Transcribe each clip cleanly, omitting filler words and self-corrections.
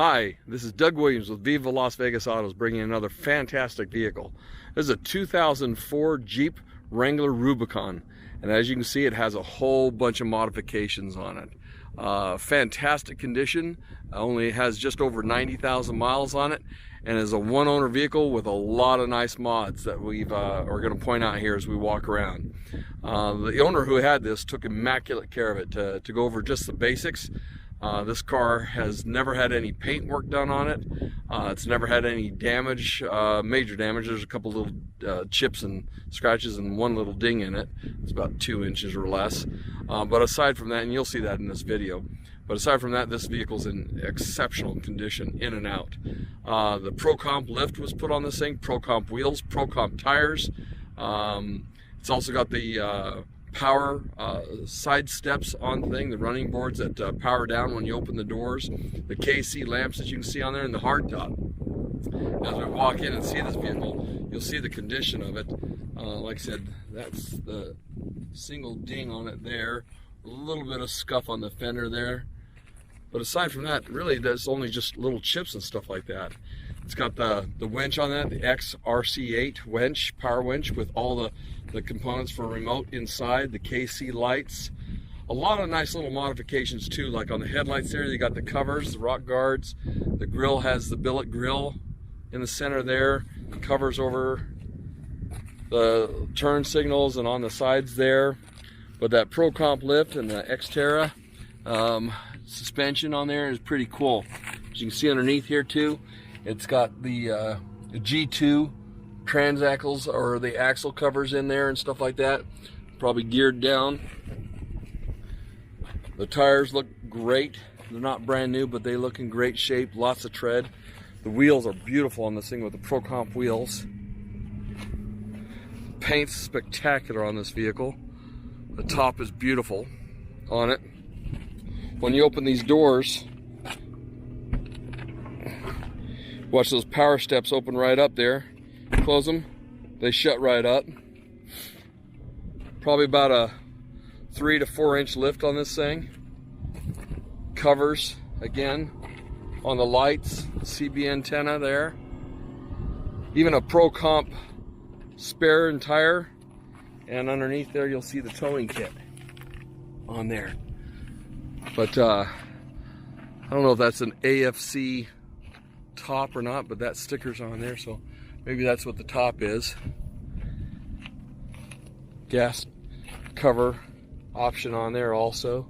Hi, this is Doug Williams with Viva Las Vegas Autos, bringing another fantastic vehicle. This is a 2004 Jeep Wrangler Rubicon, and as you can see, it has a whole bunch of modifications on it. Fantastic condition, only has just over 90,000 miles on it, and is a one-owner vehicle with a lot of nice mods that we're going to point out here as we walk around. The owner who had this took immaculate care of it to go over just the basics. This car has never had any paint work done on it. It's never had any damage, major damage. There's a couple little chips and scratches and one little ding in it. It's about 2 inches or less. But aside from that, and you'll see that in this video, but aside from that, this vehicle's in exceptional condition, in and out. The Pro Comp lift was put on this thing, Pro Comp wheels, Pro Comp tires. It's also got the power side steps on the thing, the running boards that power down when you open the doors, the KC lamps that you can see on there, and the hardtop. As we walk in and see this vehicle, you'll see the condition of it. Like I said, that's the single ding on it there, a little bit of scuff on the fender there, but aside from that, really there's only just little chips and stuff like that. It's got the winch on that, the XRC8 winch, power winch, with all the components for remote inside, the KC lights. A lot of nice little modifications too, like on the headlights there, you got the covers, the rock guards. The grill has the billet grill in the center there, covers over the turn signals and on the sides there. But that Pro Comp lift and the Xterra suspension on there is pretty cool. As you can see underneath here too, it's got the G2 transaxles, or the axle covers in there and stuff like that, probably geared down. The tires look great. They're not brand new, but they look in great shape, lots of tread. The wheels are beautiful on this thing with the Pro Comp wheels. Paint's spectacular on this vehicle. The top is beautiful on it. When you open these doors, watch those power steps open right up there. Close them, they shut right up. Probably about a 3 to 4 inch lift on this thing. Covers again on the lights, CB antenna there. Even a Pro Comp spare and tire, and underneath there you'll see the towing kit on there. But I don't know if that's an AFC top or not, but that sticker's on there, so maybe that's what the top is. Gas cover option on there also.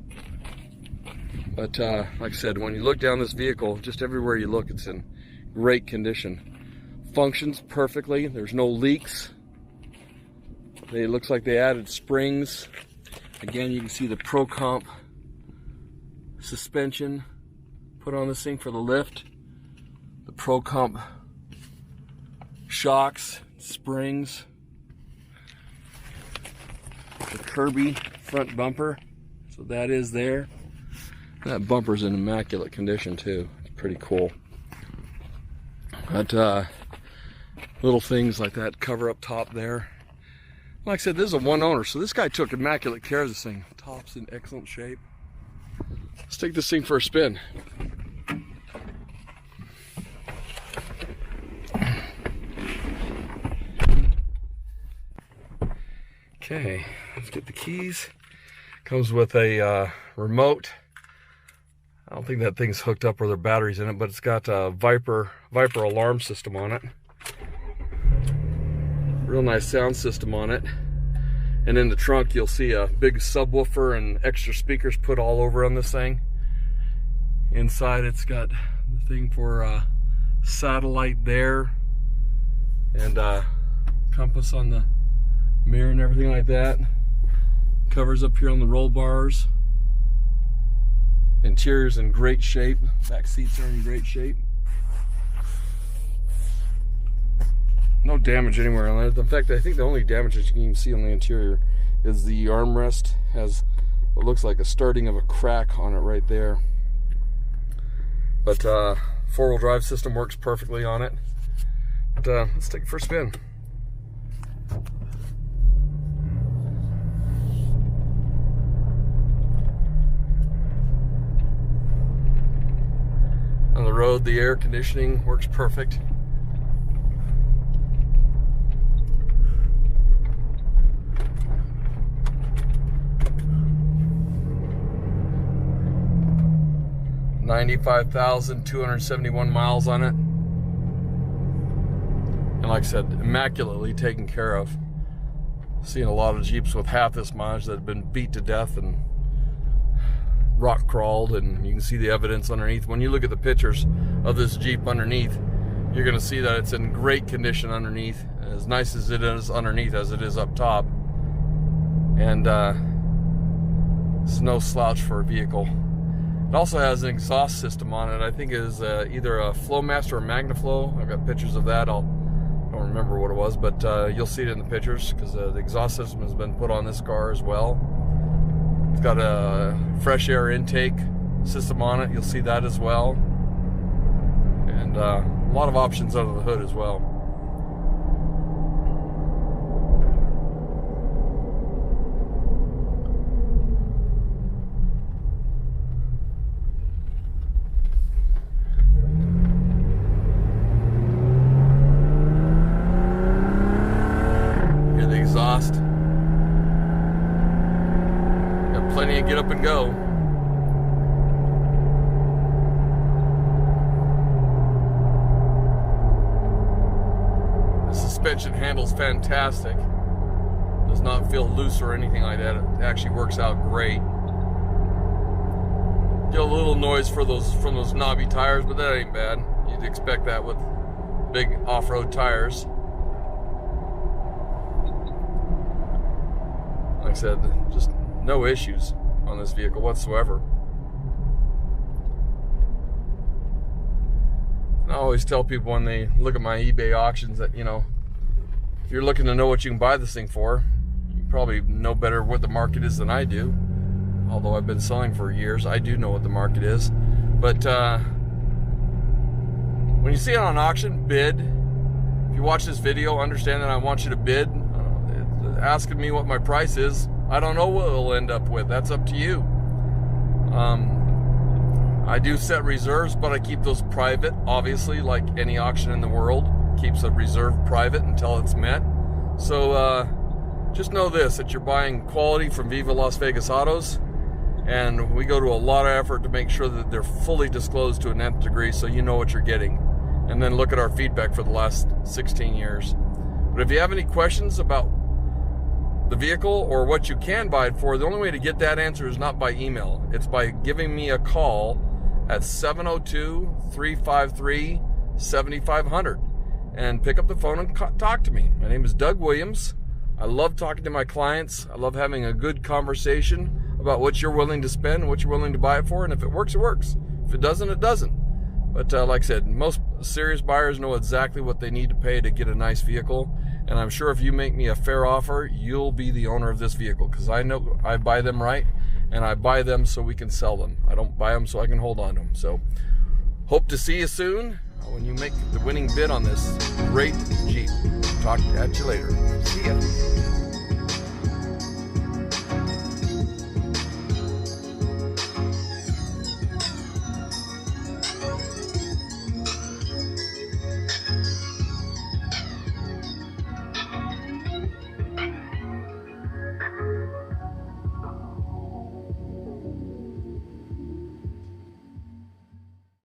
But like I said, when you look down this vehicle, just everywhere you look, it's in great condition. Functions perfectly. There's no leaks. It looks like they added springs. Again, you can see the Pro Comp suspension put on this thing for the lift. The Pro Comp shocks, springs, the Kirby front bumper, so that is there. That bumper's in immaculate condition too. It's pretty cool. But little things like that cover up top there. Like I said, this is a one owner, so this guy took immaculate care of this thing. Top's in excellent shape. Let's take this thing for a spin. Okay, let's get the keys. Comes with a remote. I don't think that thing's hooked up or there are batteries in it, but it's got a Viper alarm system on it. Real nice sound system on it. And in the trunk you'll see a big subwoofer and extra speakers put all over on this thing. Inside it's got the thing for satellite there, and compass on the mirror and everything like that. Covers up here on the roll bars. Interior's in great shape. Back seats are in great shape. No damage anywhere on it. In fact, I think the only damage that you can even see on the interior is the armrest. Has what looks like a starting of a crack on it right there. But four-wheel drive system works perfectly on it. But let's take it for a spin. On the the road, the air conditioning works perfect. $95,271 miles on it. And like I said, immaculately taken care of. Seen a lot of Jeeps with half this mileage that have been beat to death and rock crawled, and you can see the evidence underneath. When you look at the pictures of this Jeep underneath, you're going to see that it's in great condition underneath, as nice as it is underneath as it is up top. And it's no slouch for a vehicle. It also has an exhaust system on it. I think it is either a Flowmaster or MagnaFlow. I've got pictures of that. I don't remember what it was, but you'll see it in the pictures, because the exhaust system has been put on this car as well. It's got a fresh air intake system on it. You'll see that as well. And a lot of options under the hood as well. Hear the exhaust. Plenty of get up and go. The suspension handles fantastic. Does not feel loose or anything like that. It actually works out great. Get a little noise from those knobby tires, but that ain't bad. You'd expect that with big off-road tires. Like I said, just no issues on this vehicle whatsoever. And I always tell people when they look at my eBay auctions that, you know, if you're looking to know what you can buy this thing for, you probably know better what the market is than I do. Although I've been selling for years, I do know what the market is. But when you see it on auction, bid. If you watch this video, understand that I want you to bid. Asking me what my price is, I don't know what it'll end up with. That's up to you. I do set reserves, but I keep those private, obviously, like any auction in the world keeps a reserve private until it's met. So just know this, that you're buying quality from Viva Las Vegas Autos, and we go to a lot of effort to make sure that they're fully disclosed to an nth degree, so you know what you're getting. And then look at our feedback for the last 16 years. But if you have any questions about the vehicle or what you can buy it for, the only way to get that answer is not by email. It's by giving me a call at 702-353-7500 and pick up the phone and talk to me. My name is Doug Williams. I love talking to my clients. I love having a good conversation about what you're willing to spend, what you're willing to buy it for, and if it works, it works. If it doesn't, it doesn't. But like I said, most serious buyers know exactly what they need to pay to get a nice vehicle. And I'm sure if you make me a fair offer, you'll be the owner of this vehicle, because I know I buy them right, and I buy them so we can sell them. I don't buy them so I can hold on to them. So hope to see you soon when you make the winning bid on this great Jeep. Talk at you later. See ya.